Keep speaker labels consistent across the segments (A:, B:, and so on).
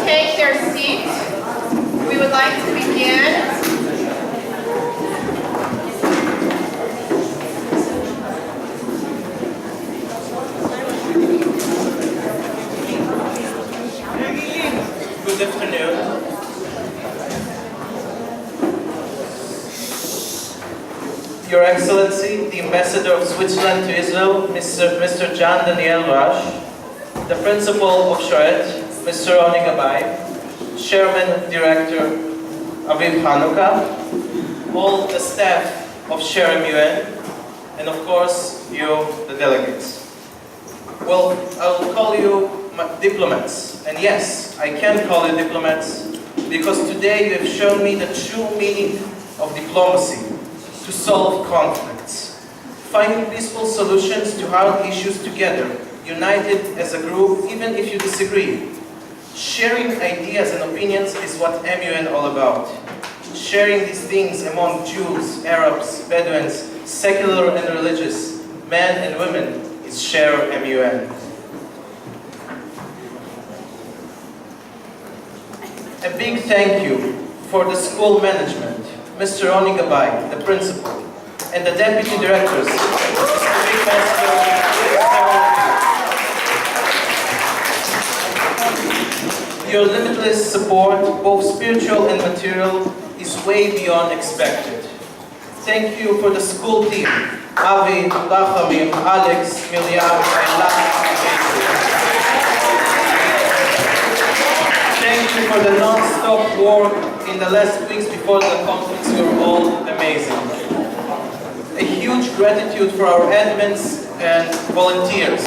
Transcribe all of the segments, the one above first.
A: take their seat, we would like to begin.
B: Good afternoon. Your Excellency, the Ambassador of Switzerland to Israel, Mr. John Daniel Rash, the Principal of Sharet, Mr. Roni Gabay, Chairman Director Aviv Hanukkah, all the staff of SHAREMUN, and of course, you, the delegates. Well, I will call you diplomats, and yes, I can call you diplomats, because today you have shown me the true meaning of diplomacy, to solve conflicts, finding peaceful solutions to hard issues together, united as a group, even if you disagree. Sharing ideas and opinions is what MUN all about. Sharing these things among Jews, Arabs, Bedouins, secular and religious, men and women, is Share MUN. A big thank you for the school management, Mr. Roni Gabay, the principal, and the deputy directors, Your limitless support, both spiritual and material, is way beyond expected. Thank you for the school team, Avi, Lachamim, Alex, Miriam, and Lach. Thank you for the non-stop work in the last weeks before the conference. You were all amazing. A huge gratitude for our admins and volunteers.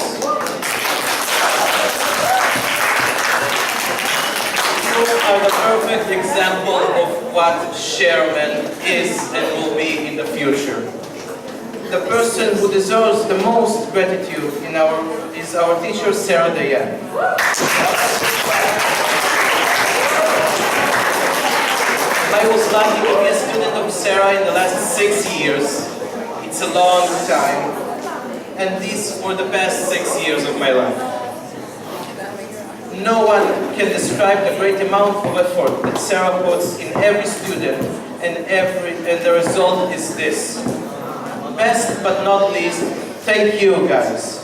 B: You are the perfect example of what SHAREMUN is and will be in the future. The person who deserves the most gratitude is our teacher, Sarah Dayan. I was lucky to be a student of Sarah in the last 6 years. It's a long time, and these were the best 6 years of my life. No one can describe the great amount of effort that Sarah puts in every student, and the result is this. Best but not least, thank you guys.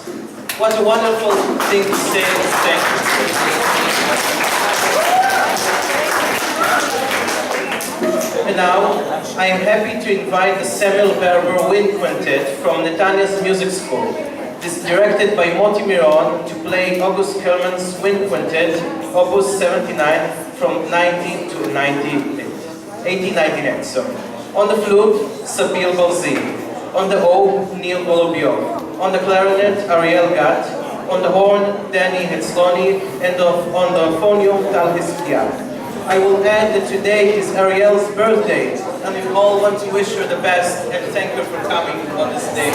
B: What a wonderful thing to say, thank you. And now, I am happy to invite the Samuel Berber Wind Quintet from Netanyah's Music School. This is directed by Moti Miron to play August Kerman's Wind Quintet, Opus 79 from 1898. On the flute, Sabir Balzi. On the oud, Neil Golubiov. On the clarinet, Ariel Gat. On the horn, Danny Hetzloni. And on the phonium, Tal Hispiak. I will add that today is Ariel's birthday, and we all want to wish her the best and thank her for coming on this day.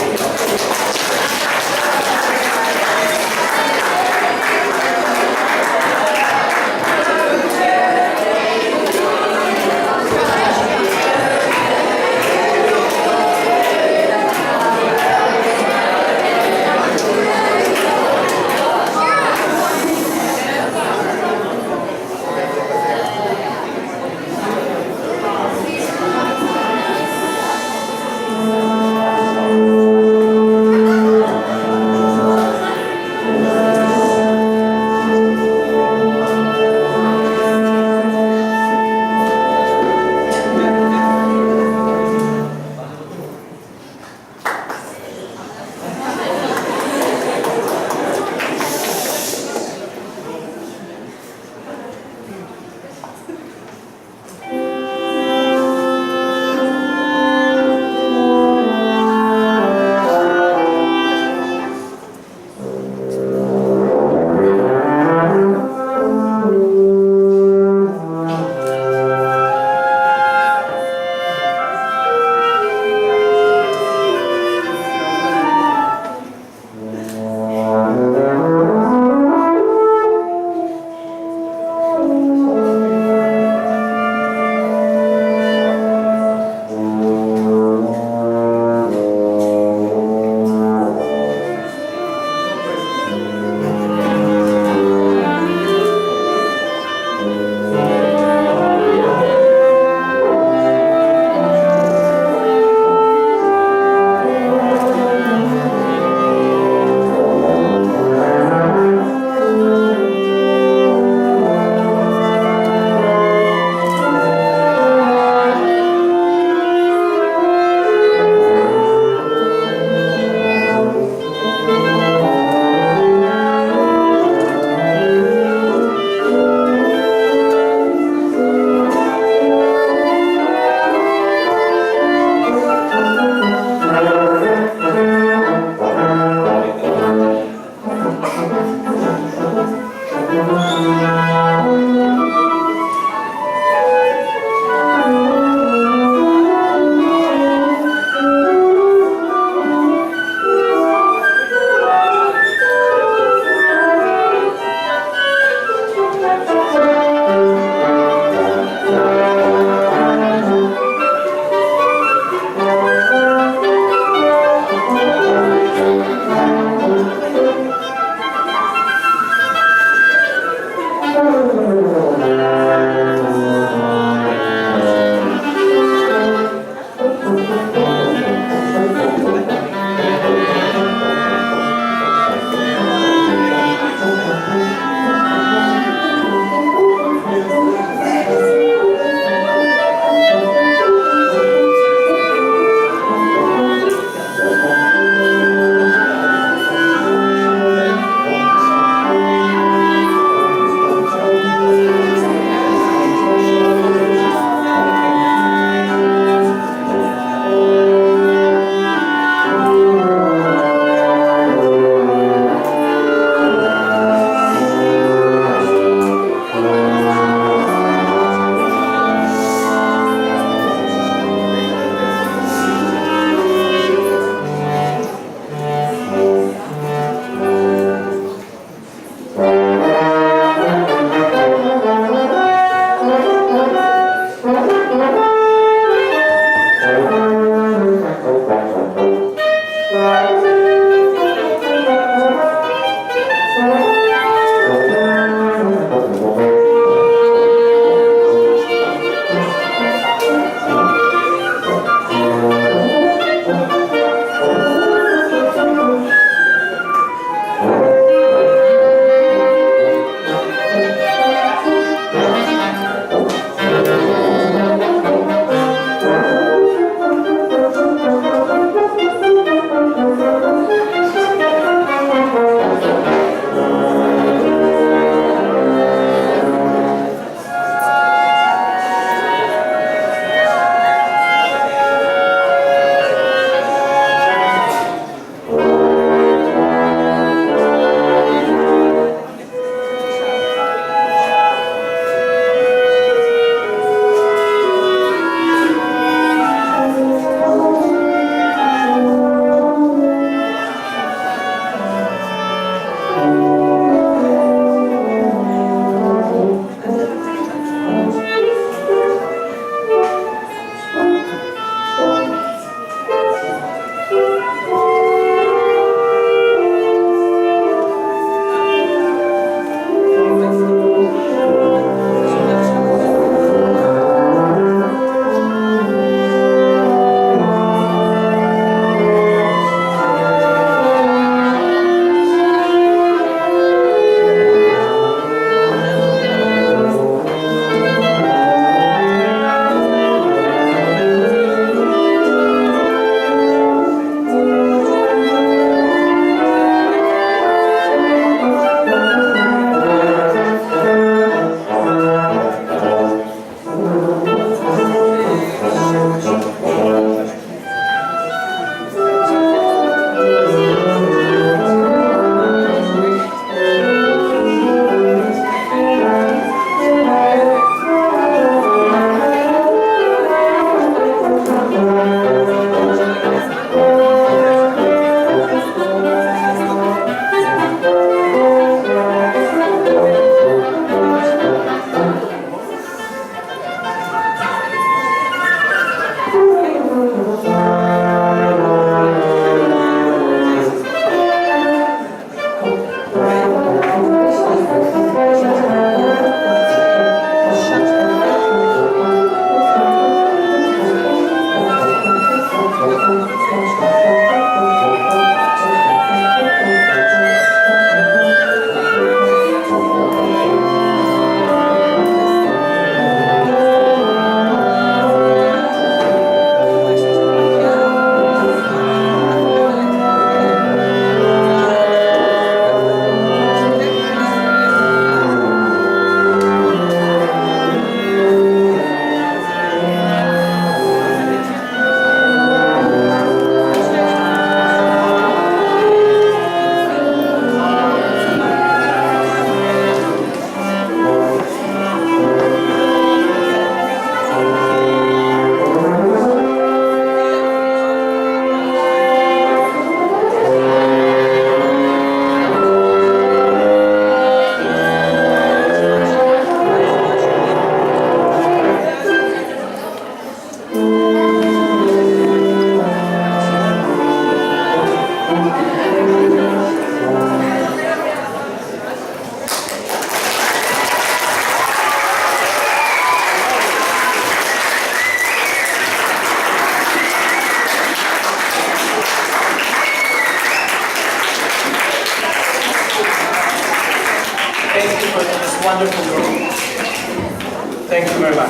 B: Thank you very much.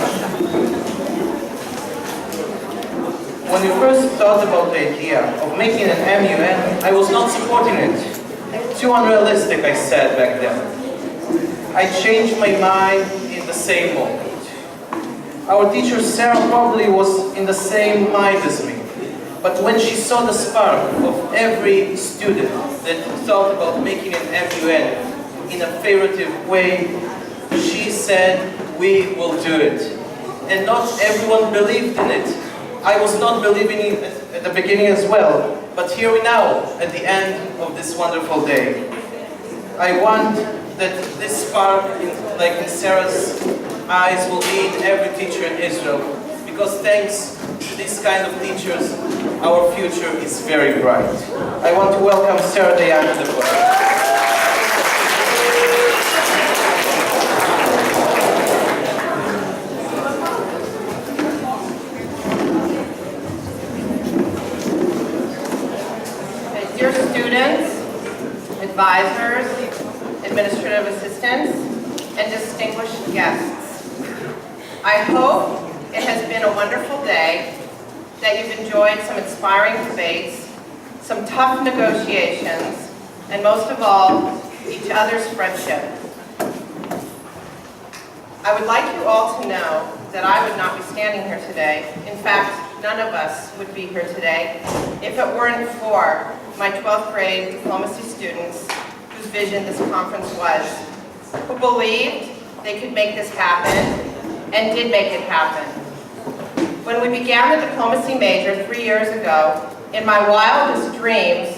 B: When we first thought about the idea of making an MUN, I was not supporting it. Too unrealistic, I said back then. I changed my mind in the same moment. Our teacher Sarah probably was in the same mind as me. But when she saw the spark of every student that thought about making an MUN in a figurative way, she said, we will do it. And not everyone believed in it. I was not believing it at the beginning as well, but here we now, at the end of this wonderful day. I want that this spark, like in Sarah's eyes, will be in every teacher in Israel, because thanks to this kind of teachers, our future is very bright. I want to welcome Sarah Dayan to the podium.
A: Dear students, advisors, administrative assistants, and distinguished guests, I hope it has been a wonderful day, that you've enjoyed some inspiring debates, some tough negotiations, and most of all, each other's friendship. I would like you all to know that I would not be standing here today. In fact, none of us would be here today if it weren't for my 12th grade diplomacy students whose vision this conference was, who believed they could make this happen and did make it happen. When we began the diplomacy major 3 years ago, in my wildest dreams,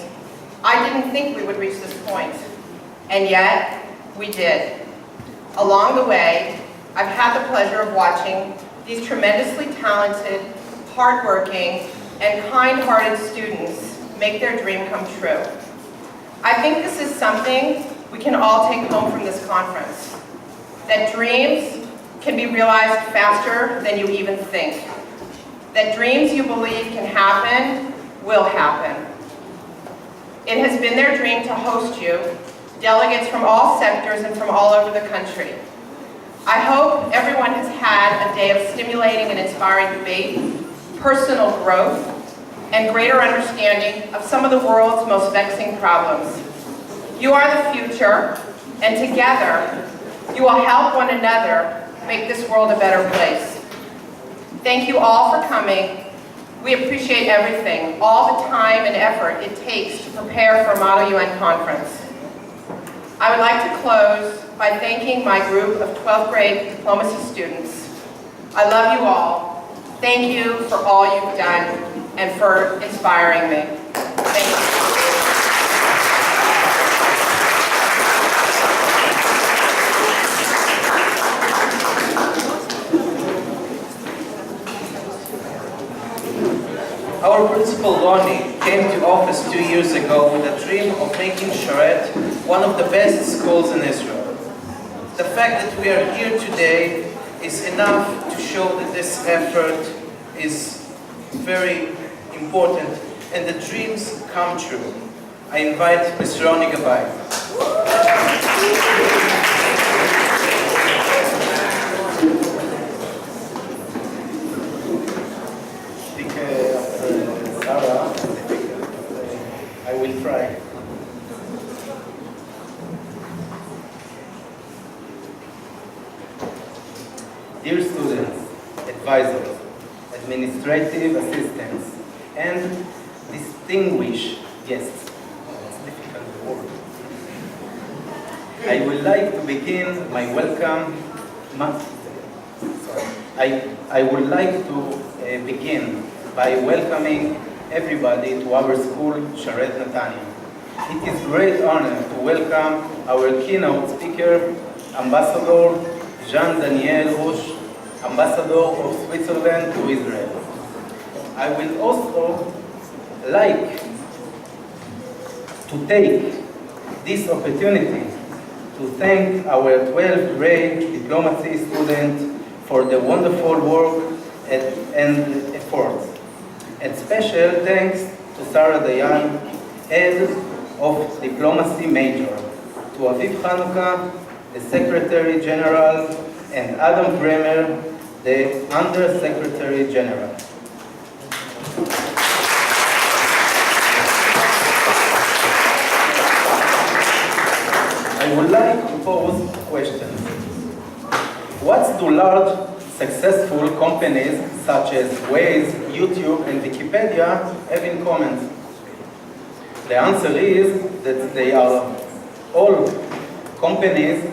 A: I didn't think we would reach this point. And yet, we did. Along the way, I've had the pleasure of watching these tremendously talented, hardworking, and kind-hearted students make their dream come true. I think this is something we can all take home from this conference, that dreams can be realized faster than you even think, that dreams you believe can happen will happen. It has been their dream to host you, delegates from all sectors and from all over the country. I hope everyone has had a day of stimulating and inspiring debate, personal growth, and greater understanding of some of the world's most vexing problems. You are the future, and together, you will help one another make this world a better place. Thank you all for coming. We appreciate everything, all the time and effort it takes to prepare for a Model UN conference. I would like to close by thanking my group of 12th grade diplomacy students. I love you all. Thank you for all you've done and for inspiring me. Thank you.
B: Our principal, Ronnie, came to office 2 years ago with a dream of making Sharet one of the best schools in Israel. The fact that we are here today is enough to show that this effort is very important and the dreams come true. I invite Mr. Ronnie Gabay.
C: I will try. Dear students, advisors, administrative assistants, and distinguished guests, that's a difficult word. I would like to begin my welcome. I would like to begin by welcoming everybody to our school, Sharet Netanya. It is a great honor to welcome our keynote speaker, Ambassador Jean-Daniel Roche, Ambassador of Switzerland to Israel. I will also like to take this opportunity to thank our 12th grade diplomacy student for the wonderful work and efforts. And special thanks to Sarah Dayan, head of diplomacy major, to Aviv Chanukah, the Secretary General, and and Adam Bremer, the Under-Secretary General. I would like to pose questions. What do large, successful companies such as Waze, YouTube, and Wikipedia have in common? The answer is that they are all companies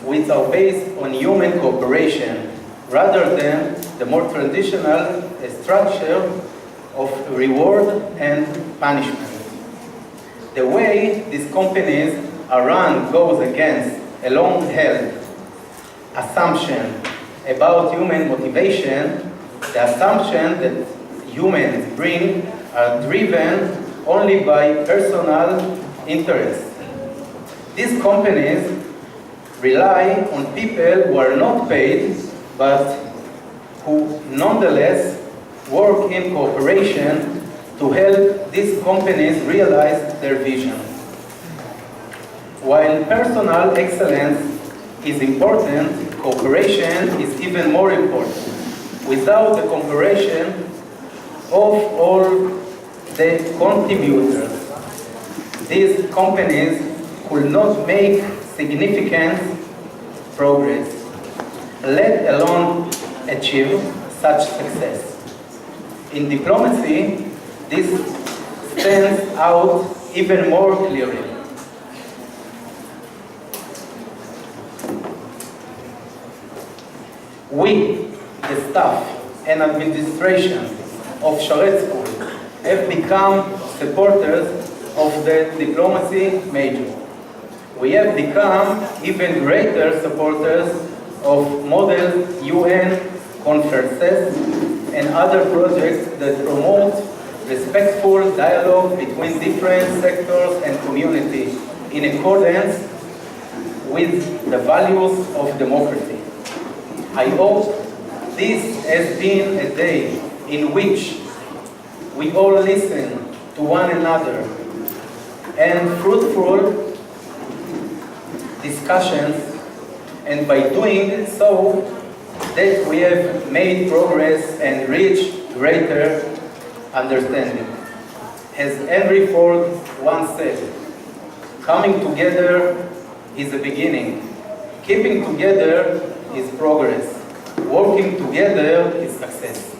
C: which are based on human cooperation rather than the more traditional structure of reward and punishment. The way these companies are run goes against a long-held assumption about human motivation, the assumption that humans are driven only by personal interest. These companies rely on people who are not paid, but who nonetheless work in cooperation to help these companies realize their vision. While personal excellence is important, cooperation is even more important. Without the cooperation of all the contributors, these companies could not make significant progress, let alone achieve such success. In diplomacy, this stands out even more clearly. We, the staff and administration of Sharet School, have become supporters of the diplomacy major. We have become even greater supporters of model UN conferences and other projects that promote respectful dialogue between different sectors and communities in accordance with the values of democracy. I hope this has been a day in which we all listen to one another and fruitful discussions, and by doing so, that we have made progress and reached greater understanding. As Henry Ford once said, coming together is a beginning. Keeping together is progress. Working together is success.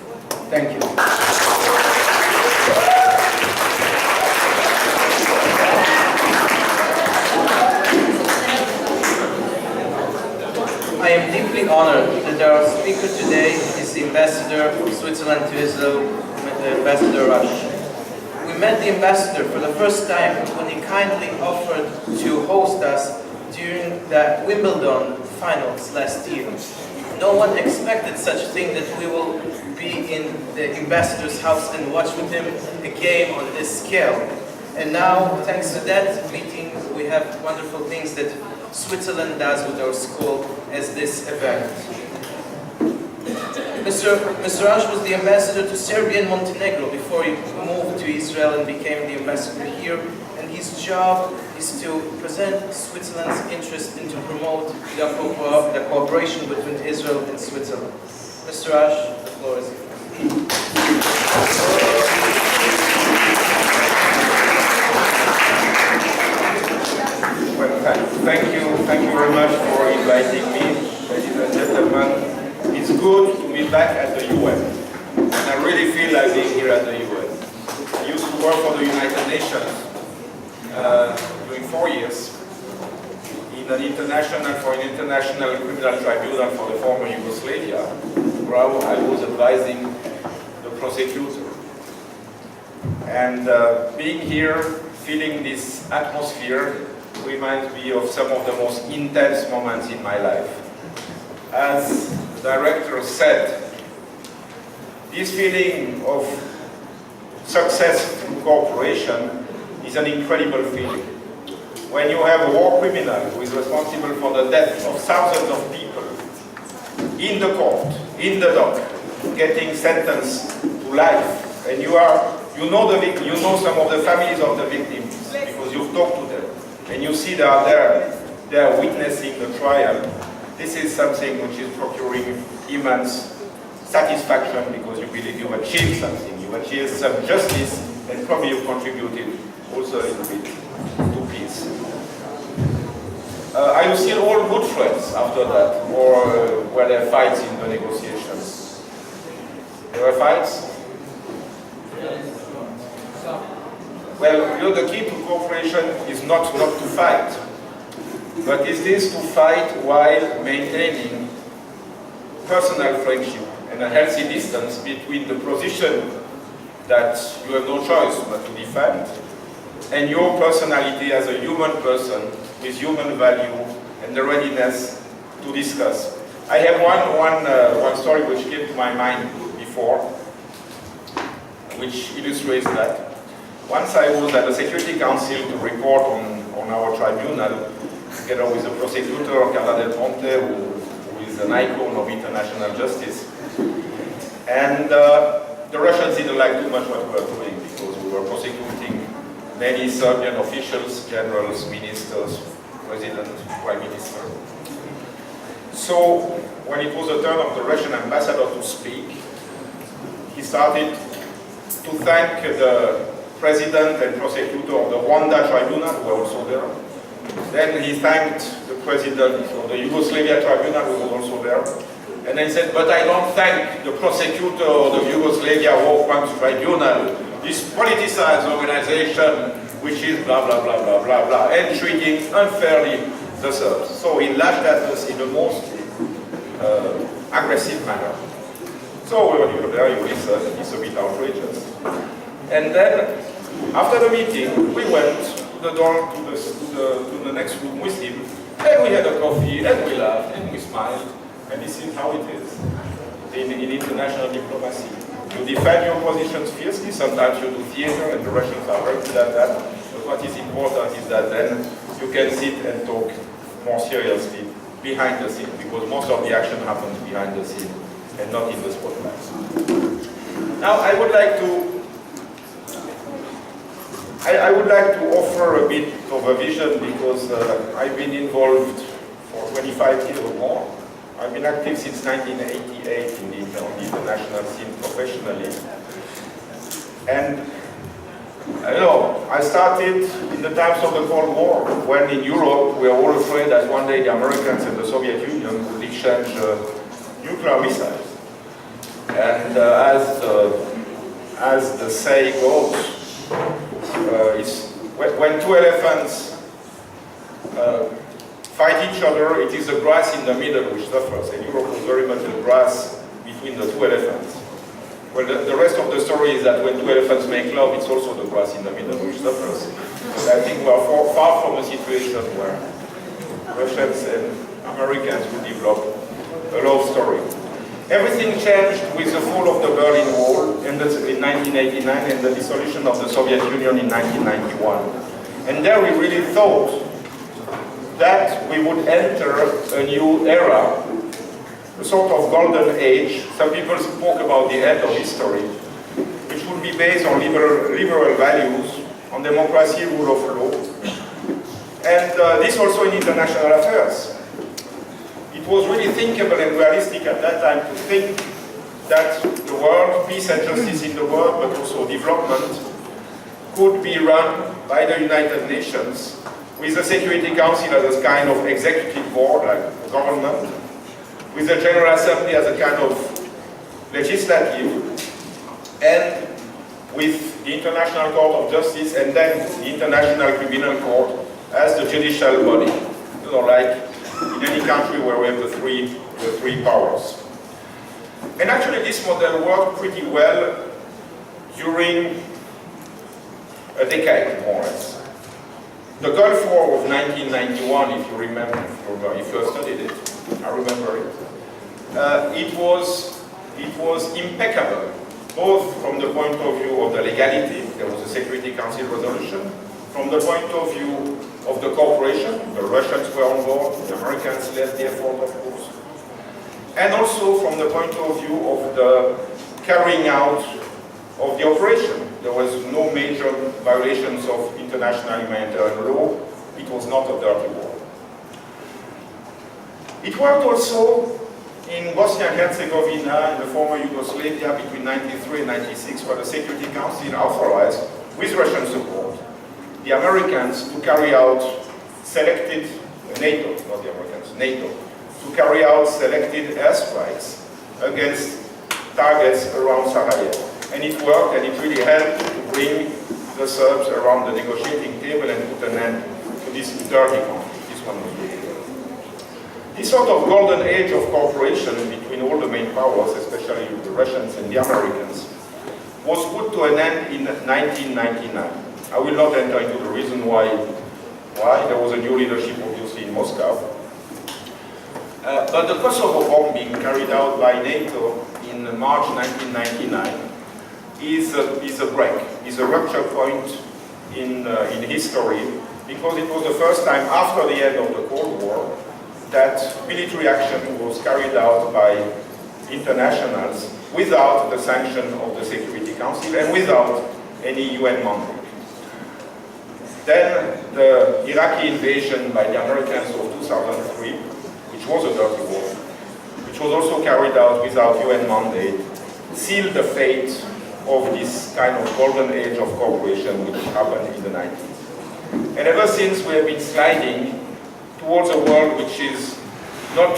C: Thank you.
B: I am deeply honored that our speaker today is the ambassador of Switzerland to Israel, Ambassador Rush. We met the ambassador for the first time when he kindly offered to host us during the Wimbledon finals last year. No one expected such a thing, that we will be in the ambassador's house and watch with him a game on this scale. And now, thanks to that meeting, we have wonderful things that Switzerland does with our school as this event. Mr. Raj was the ambassador to Serbia and Montenegro before he moved to Israel and became the ambassador here. And his job is to present Switzerland's interest and to promote the cooperation between Israel and Switzerland. Mr. Raj, the floor is yours.
D: Well, thank you very much for inviting me, ladies and gentlemen. It's good to be back at the UN, and I really feel like being here at the UN. I used to work for the United Nations during 4 years for an international criminal tribunal for the former Yugoslavia, where I was advising the prosecutor. And being here, feeling this atmosphere, reminds me of some of the most intense moments in my life. As the director said, this feeling of success through cooperation is an incredible feeling. When you have a war criminal who is responsible for the death of thousands of people in the court, in the dock, getting sentenced to life, and you know some of the families of the victims because you've talked to them, and you see they are there, they are witnessing the trial. This is something which is procuring immense satisfaction because you believe you've achieved something, you've achieved some justice, and probably you've contributed also a little bit to peace. Are you still all good friends after that, or were there fights in the negotiations? There were fights? Well, you know, the key to cooperation is not to fight, but it is to fight while maintaining personal friendship and a healthy distance between the position that you have no choice but to defend and your personality as a human person with human value and the readiness to discuss. I have one story which came to my mind before, which illustrates that. Once I was at the Security Council to report on our tribunal, together with the prosecutor, Carla Del Ponte, who is an icon of international justice. And the Russians didn't like too much what we were doing because we were prosecuting many Serbian officials, generals, ministers, president, prime minister. So when it was the turn of the Russian ambassador to speak, he started to thank the president and prosecutor of the Rwanda tribunal, who were also there. Then he thanked the president of the Yugoslavia tribunal, who was also there. And then he said, but I don't thank the prosecutor of the Yugoslavia War Crimes Tribunal, this politicized organization which is blah, blah, blah, blah, blah, blah, and treating unfairly the Serbs. So he lashed at us in the most aggressive manner. So when you're there, you listen, it's a bit outrageous. And then, after the meeting, we went to the door to the next room with him, and we had a coffee, and we laughed, and we smiled, and this is how it is in international diplomacy. You defend your positions fiercely, sometimes you do theater, and the Russians are very good at that, but what is important is that then you can sit and talk more seriously behind the scene, because most of the action happens behind the scene, and not in the spotlight. Now, I would like to offer a bit of a vision because I've been involved for 25 years or more. I've been active since 1988 on the international scene professionally. And I started in the times of the Cold War, when in Europe we were all afraid that one day the Americans and the Soviet Union would exchange nuclear missiles. And as the saying goes, when two elephants fight each other, it is the grass in the middle which suffers, and Europe was very much the grass between the two elephants. Well, the rest of the story is that when two elephants make love, it's also the grass in the middle which suffers. But I think we are far from a situation where Russians and Americans will develop a love story. Everything changed with the fall of the Berlin Wall in 1989 and the dissolution of the Soviet Union in 1991. And there we really thought that we would enter a new era, a sort of golden age. Some people spoke about the end of history, which would be based on liberal values, on democracy, rule of law, and this also in international affairs. It was really thinkable and realistic at that time to think that the world, peace and justice in the world, but also development, could be run by the United Nations with the Security Council as a kind of executive board, like a government, with the General Assembly as a kind of legislative, and with the International Court of Justice and then the International Criminal Court as the judicial body, like in any country where we have the three powers. And actually this model worked pretty well during a decade, more or less. The Gulf War of 1991, if you remember, if you have studied it, I remember it. It was impeccable, both from the point of view of the legality, there was a Security Council resolution, from the point of view of the cooperation, the Russians were on board, the Americans led the effort, of course, and also from the point of view of the carrying out of the operation. There was no major violations of international humanitarian law. It was not a dirty war. It worked also in Bosnia and Herzegovina, in the former Yugoslavia, between 1993 and 1996, where the Security Council authorized, with Russian support, the Americans to carry out selected, NATO, not the Americans, NATO, to carry out selected airstrikes against targets around Sarajevo. And it worked, and it really helped to bring the Serbs around the negotiating table and put an end to this dirty conflict. This one was really good. This sort of golden age of cooperation between all the main powers, especially the Russians and the Americans, was put to an end in 1999. I will not enter into the reason why. There was a new leadership, obviously, in Moscow. But the Kosovo bombing carried out by NATO in March 1999 is a break, is a rupture point in history, because it was the first time after the end of the Cold War that military action was carried out by internationals without the sanction of the Security Council and without any UN mandate. Then the Iraqi invasion by the Americans of 2003, which was a dirty war, which was also carried out without UN mandate, sealed the fate of this kind of golden age of cooperation which happened in the 90s. And ever since we have been sliding towards a world which is not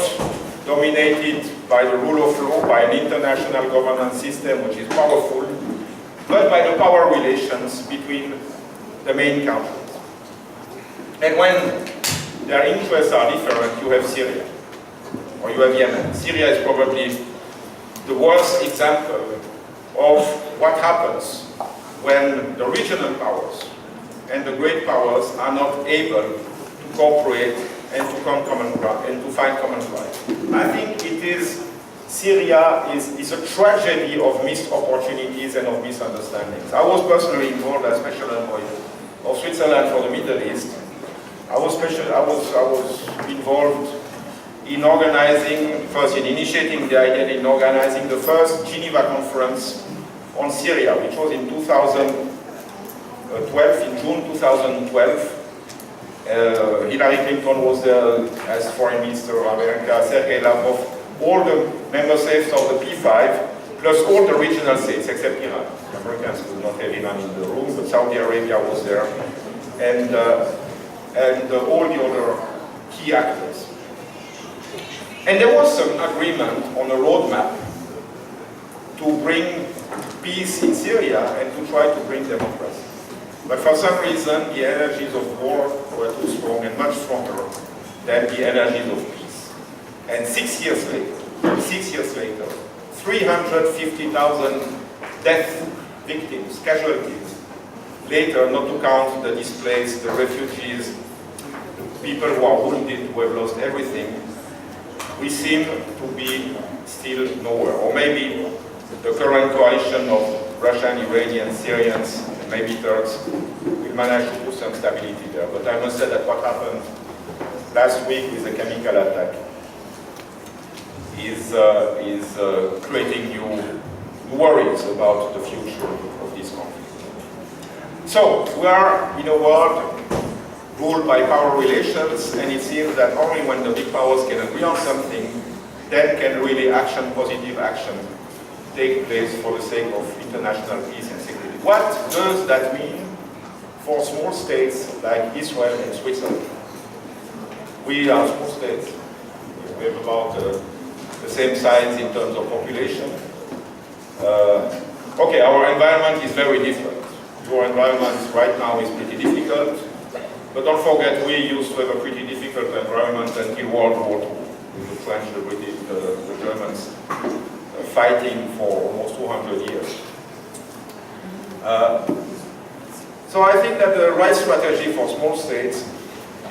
D: dominated by the rule of law, by an international governance system which is powerful, but by the power relations between the main countries. And when their interests are different, you have Syria, or you have Yemen. Syria is probably the worst example of what happens when the regional powers and the great powers are not able to cooperate and to come common ground and to find common ground. I think it is Syria is a tragedy of missed opportunities and of misunderstandings. I was personally involved as special envoy of Switzerland for the Middle East. I was involved in organizing, first in initiating the idea, in organizing the first Geneva conference on Syria, which was in 2012, in June 2012. Hillary Clinton was there as Foreign Minister of America, Sergei Lavrov, all the member states of the P5, plus all the regional states except Iran. The Americans could not have Iran in the room, but Saudi Arabia was there, and all the other key actors. And there was some agreement on a roadmap to bring peace in Syria and to try to bring democracy. But for some reason, the energies of war were too strong and much stronger than the energies of peace. And 6 years later, 350,000 death victims, casualties. Later, not to count the displaced, the refugees, the people who are wounded, who have lost everything, we seem to be still nowhere. Or maybe the current coalition of Russian, Iranians, Syrians, and maybe Turks will manage to put some stability there. But I must say that what happened last week with the chemical attack is creating new worries about the future of this conflict. So, we are in a world ruled by power relations, and it seems that only when the big powers can agree on something, then can really positive action, take place for the sake of international peace and security. What does that mean for small states like Israel and Switzerland? We are small states. We have about the same size in terms of population. Okay, our environment is very different. Your environment right now is pretty difficult, but don't forget we used to have a pretty difficult environment until World War II, with the French, the British, the Germans fighting for almost 200 years. So I think that the right strategy for small states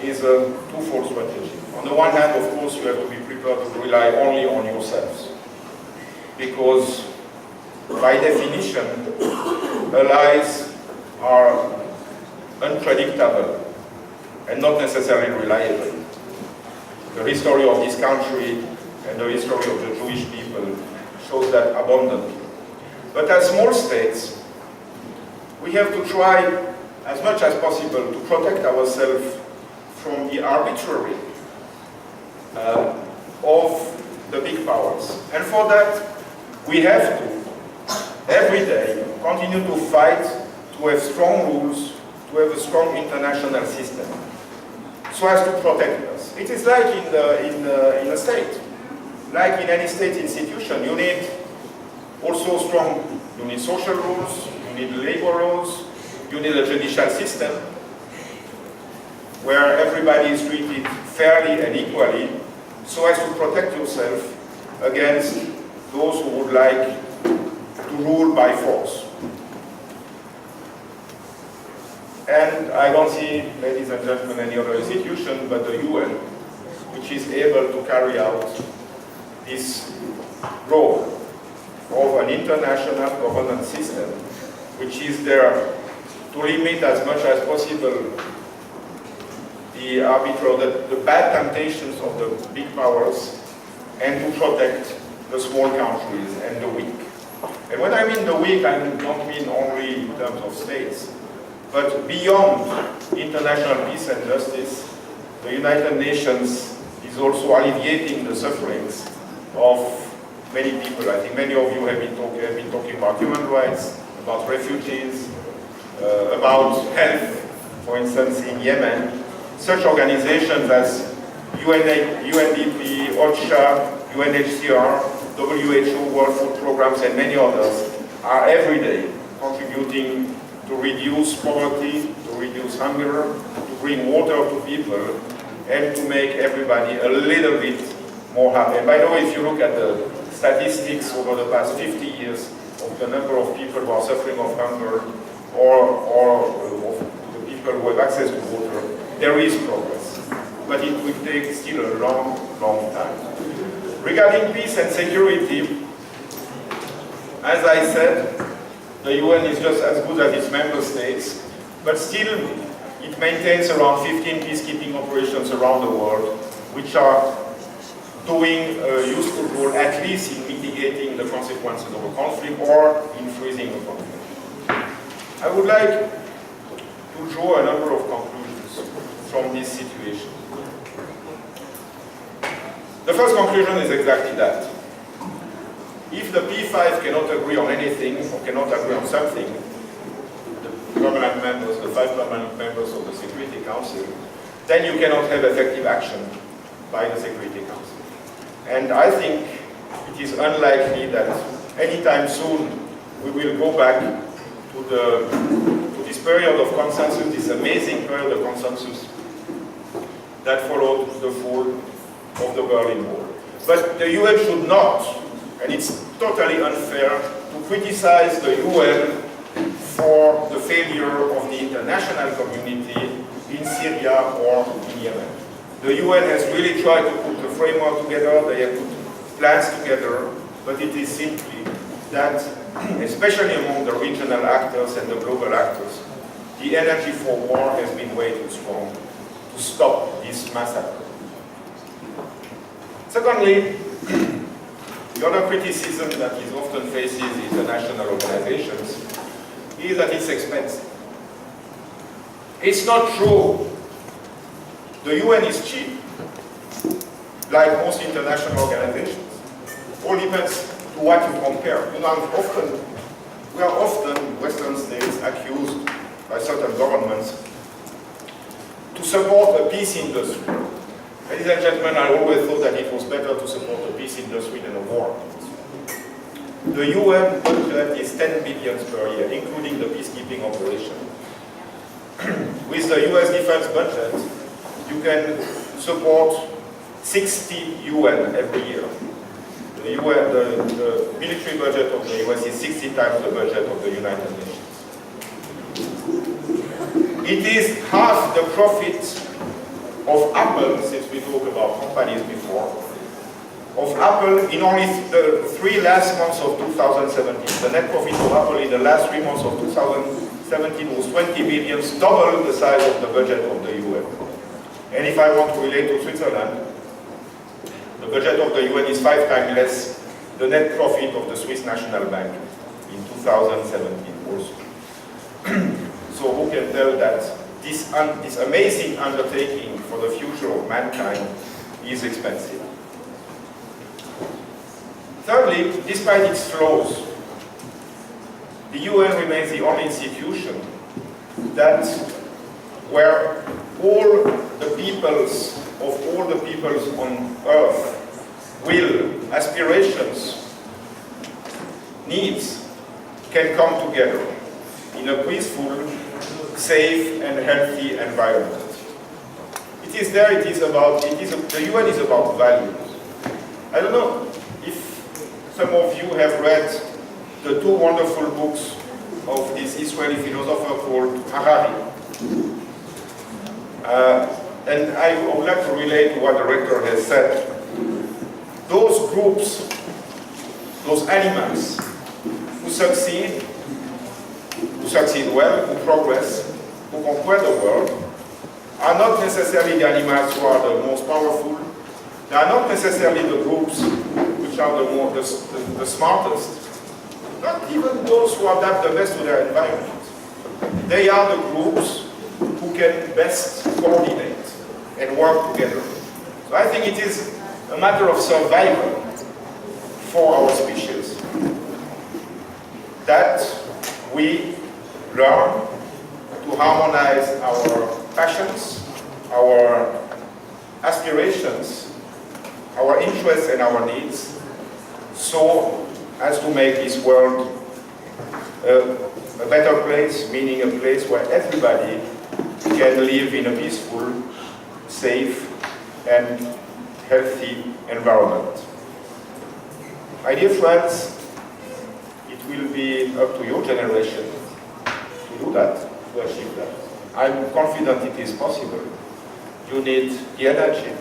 D: is a twofold strategy. On the one hand, of course, you have to be prepared to rely only on yourselves, because by definition, allies are unpredictable and not necessarily reliable. The history of this country and the history of the Jewish people shows that abundantly. But as small states, we have to try as much as possible to protect ourselves from the arbitrary of the big powers. And for that, we have to, every day, continue to fight to have strong rules, to have a strong international system, so as to protect us. It is like in a state. Like in any state institution, you need also you need social rules, you need labor rules, you need a judicial system where everybody is treated fairly and equally, so as to protect yourself against those who would like to rule by force. And I don't see, ladies and gentlemen, any other institution but the UN, which is able to carry out this role of an international governance system, which is there to limit as much as possible the bad temptations of the big powers and to protect the small countries and the weak. And when I mean the weak, I don't mean only in terms of states, but beyond international peace and justice, the United Nations is also alleviating the sufferings of many people. I think many of you have been talking about human rights, about refugees, about health, for instance, in Yemen. Such organizations as UNDP, OCHA, UNHCR, WHO, World Food Programs, and many others are every day contributing to reduce poverty, to reduce hunger, to bring water to people, and to make everybody a little bit more happy. And by the way, if you look at the statistics over the past 50 years of the number of people who are suffering of hunger or of the people who have access to water, there is progress. But it will take still a long, long time. Regarding peace and security, as I said, the UN is just as good as its member states, but still it maintains around 15 peacekeeping operations around the world, which are doing a useful role, at least in mitigating the consequences of a conflict or in freezing a conflict. I would like to draw a number of conclusions from this situation. The first conclusion is exactly that. If the P5 cannot agree on anything, or cannot agree on something, the permanent members, the 5 permanent members of the Security Council, then you cannot have effective action by the Security Council. And I think it is unlikely that anytime soon we will go back to this period of consensus, this amazing period of consensus that followed the fall of the Berlin Wall. But the UN should not, and it's totally unfair to criticize the UN for the failure of the international community in Syria or in Yemen. The UN has really tried to put the framework together, they have put plans together, but it is simply that, especially among the regional actors and the global actors, the energy for war has been way too strong to stop this massacre. Secondly, the other criticism that is often faces international organizations is that it's expensive. It's not true. The UN is cheap, like most international organizations. All depends to what you compare. You know, we are often, Western states, accused by certain governments to support a peace industry. Ladies and gentlemen, I always thought that it was better to support a peace industry than a war. The UN budget is 10 billion per year, including the peacekeeping operation. With the US defense budget, you can support 60 UN every year. The military budget of the US is 60 times the budget of the United Nations. It is half the profit of Apple, since we talked about companies before, of Apple in only the 3 last months of 2017. The net profit of Apple in the last 3 months of 2017 was 20 billion, double the size of the budget of the UN. And if I want to relate to Switzerland, the budget of the UN is 5 times less the net profit of the Swiss National Bank in 2017 also. So who can tell that this amazing undertaking for the future of mankind is expensive? Thirdly, despite its flaws, the UN remains the only institution that where all the peoples of all the peoples on earth will, aspirations, needs can come together in a peaceful, safe and healthy environment. The UN is about values. I don't know if some of you have read the two wonderful books of this Israeli philosopher called Harari. And I would like to relate to what the rector has said. Those groups, those animals who succeed well, who progress, who conquer the world, are not necessarily the animals who are the most powerful. They are not necessarily the groups which are the smartest. Not even those who adapt the best to their environment. They are the groups who can best coordinate and work together. So I think it is a matter of survival for our species that we learn to harmonize our passions, our aspirations, our interests and our needs, so as to make this world a better place, meaning a place where everybody can live in a peaceful, safe and healthy environment. My dear friends, it will be up to your generation to do that, to achieve that. I'm confident it is possible. You need the energy,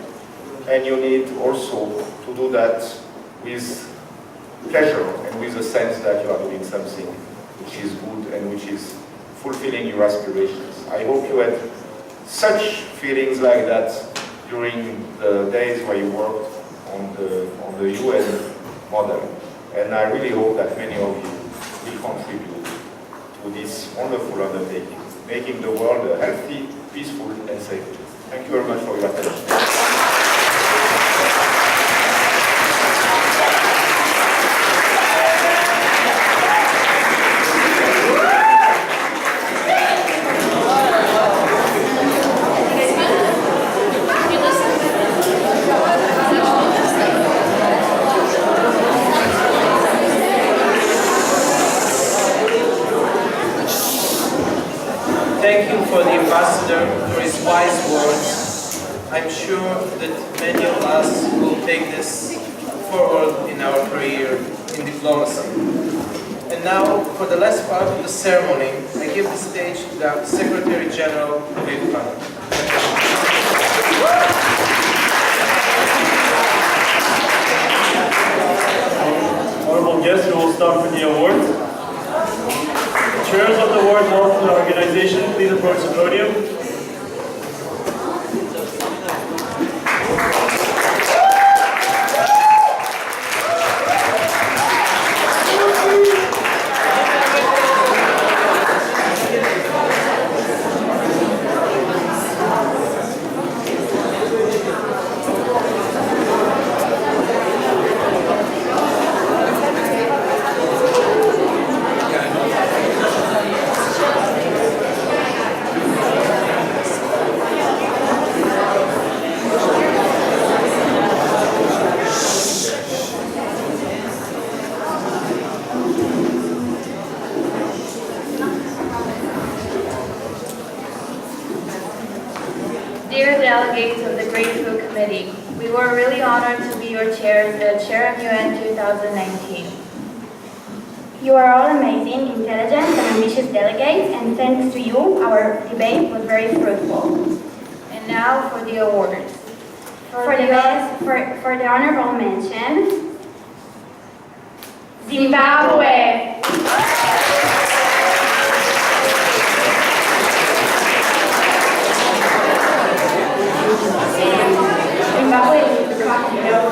D: and you need also to do that with pleasure and with a sense that you are doing something which is good and which is fulfilling your aspirations. I hope you had such feelings like that during the days where you worked on the UN model. And I really hope that many of you will contribute to this wonderful undertaking, making the world a healthy, peaceful and safe place. Thank you very much for your attention.
B: Thank you for the ambassador for his wise words. I'm sure that many of us will take this forward in our career in diplomacy. And now, for the last part of the ceremony, I give the stage to the Secretary General of IFPA.
E: Honorable guests, we will start with the awards. Chairs of the award held in the organization, please approach the podium.
F: Dear delegates of the Great Food Committee, we were really honored to be your chairs at SHAREMUN 2019.
G: You are all amazing, intelligent, and ambitious delegates, and thanks to you, our debate was very fruitful.
F: And now for the awards.
G: For the honorable mention, Zimbabwe. Zimbabwe is the capital.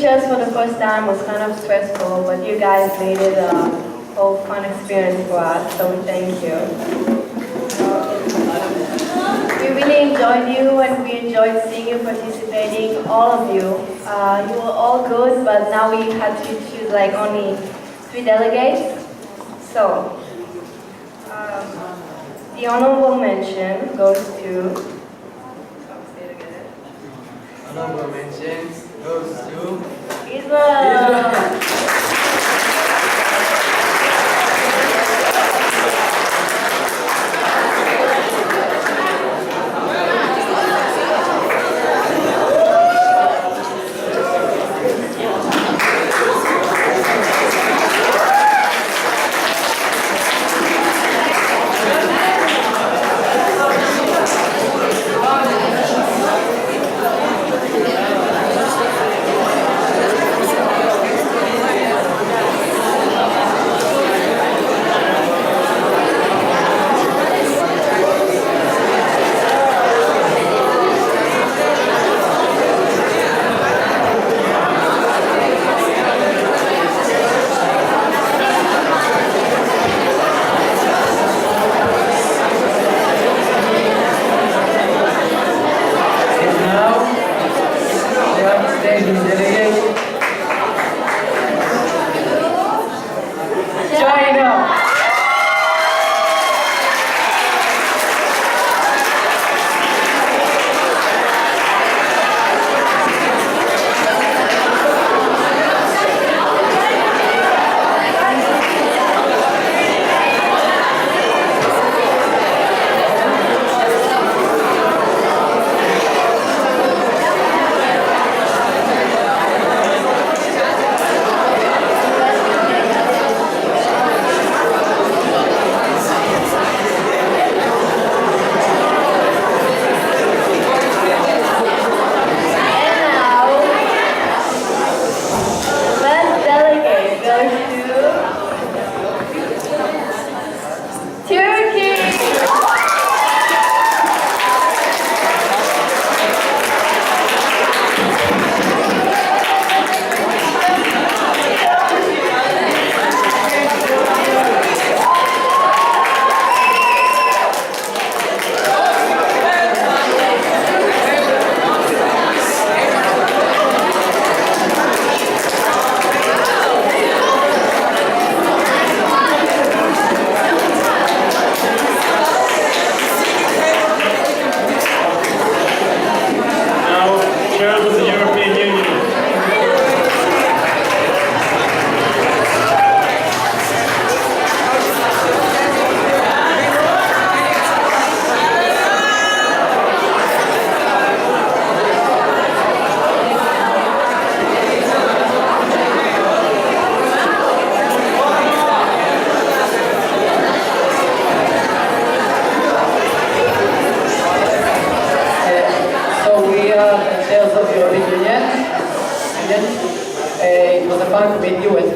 F: chairs for the first time was kind of stressful, but you guys made it a whole fun experience for us, so thank you. We really enjoyed you and we enjoyed seeing you participating, all of you. You were all good, but now we had to choose like only 3 delegates. So, the honorable mention goes to...
H: Honorable mention goes to
F: Israel!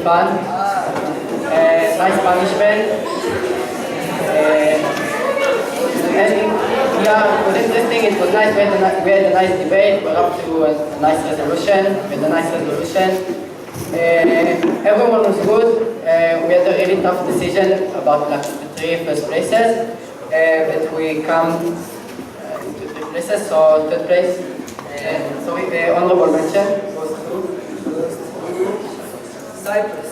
H: fun, nice punishment, and yeah, it was interesting, it was nice, we had a nice debate, we're up to a nice resolution, everyone was good, we had a really tough decision about like, the 3 first places, but we come to 3 places, so 3rd place, honorable mention goes to Cyprus.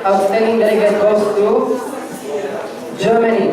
H: Outstanding delegate goes to Germany.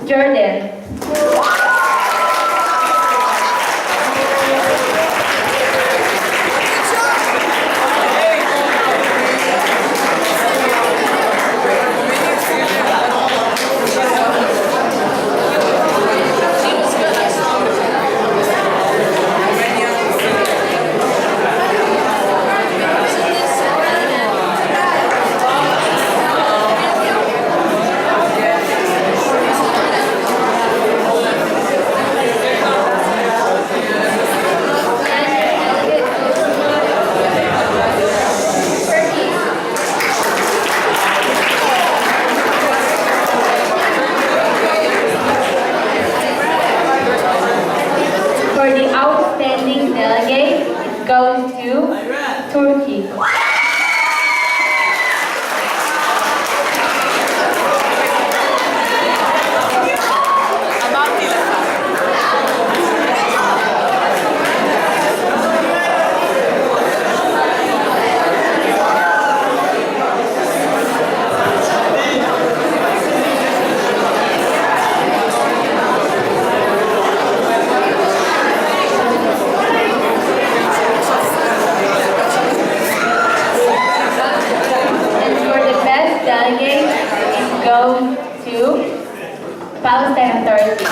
F: Jordan. For the outstanding delegate, it goes to Turkey. Delegate, it goes to Palestine Authority.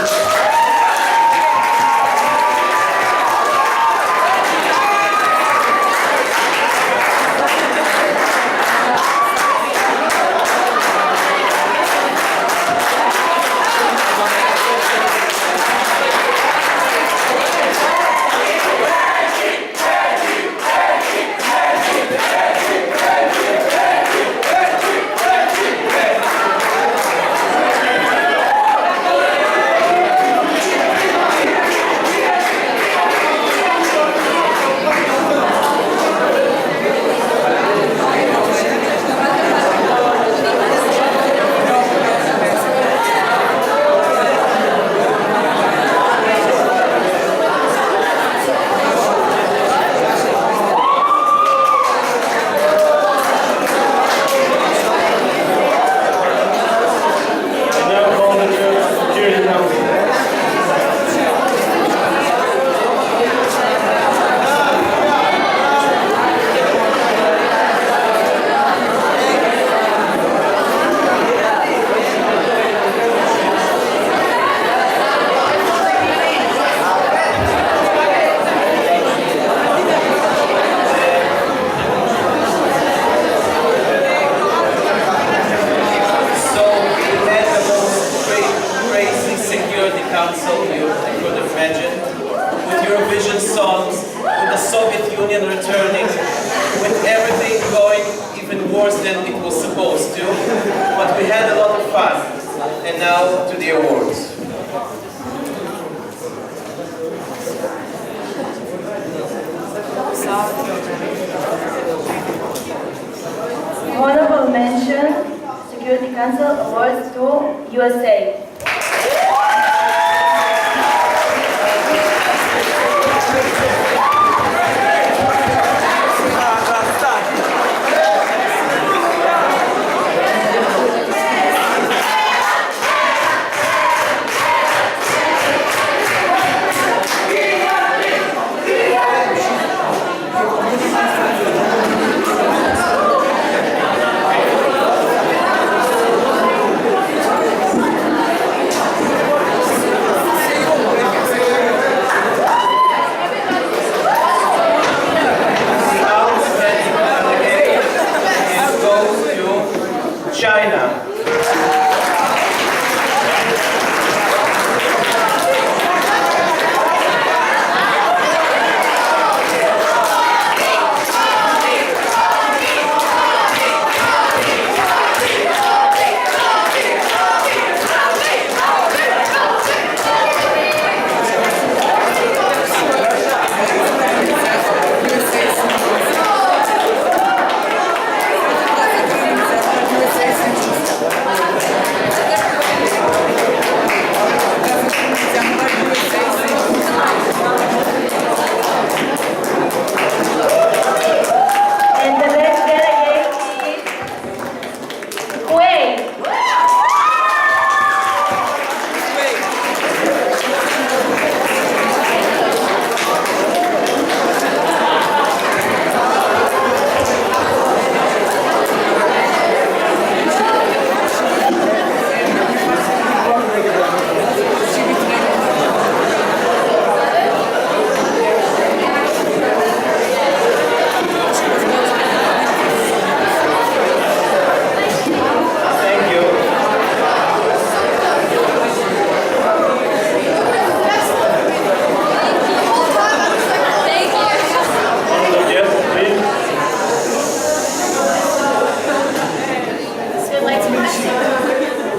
B: Council you could imagine, with Eurovision songs, with the Soviet Union returning, with everything going even worse than it was supposed to. But we had a lot of fun. And now to the awards.
F: Honorable mention, Security Council awards to USA.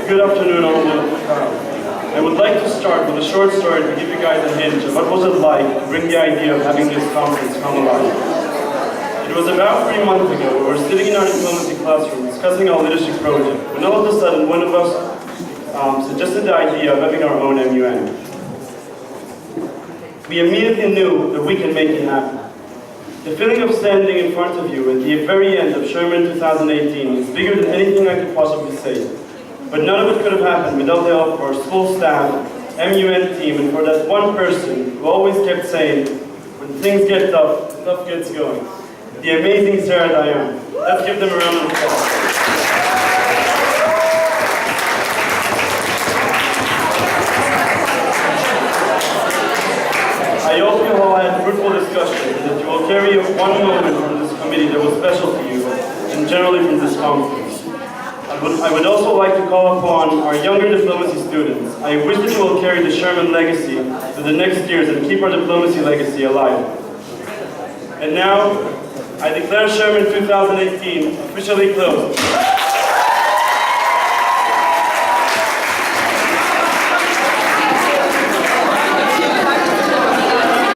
E: Good afternoon, honorable crowd. I would like to start with a short story to give you guys a hint of what was it like to bring the idea of having this conference come alive. It was about 3 months ago. We were sitting in our diplomacy classroom discussing our leadership project, when all of a sudden one of us suggested the idea of having our own MUN. We immediately knew that we can make it happen. The feeling of standing in front of you at the very end of SHAREMUN 2018 is bigger than anything I could possibly say. But none of it could have happened without the help of our school staff, MUN team, and for that one person who always kept saying, when things get tough, stuff gets going. The amazing Sharet. Let's give them a round of applause. I hope you all had fruitful discussions and that you will carry one moment from this committee that was special to you and generally from this conference. I would also like to call upon our younger diplomacy students. I wish that you will carry the SHAREMUN legacy to the next years and keep our diplomacy legacy alive. And now, I declare SHAREMUN 2018 officially closed.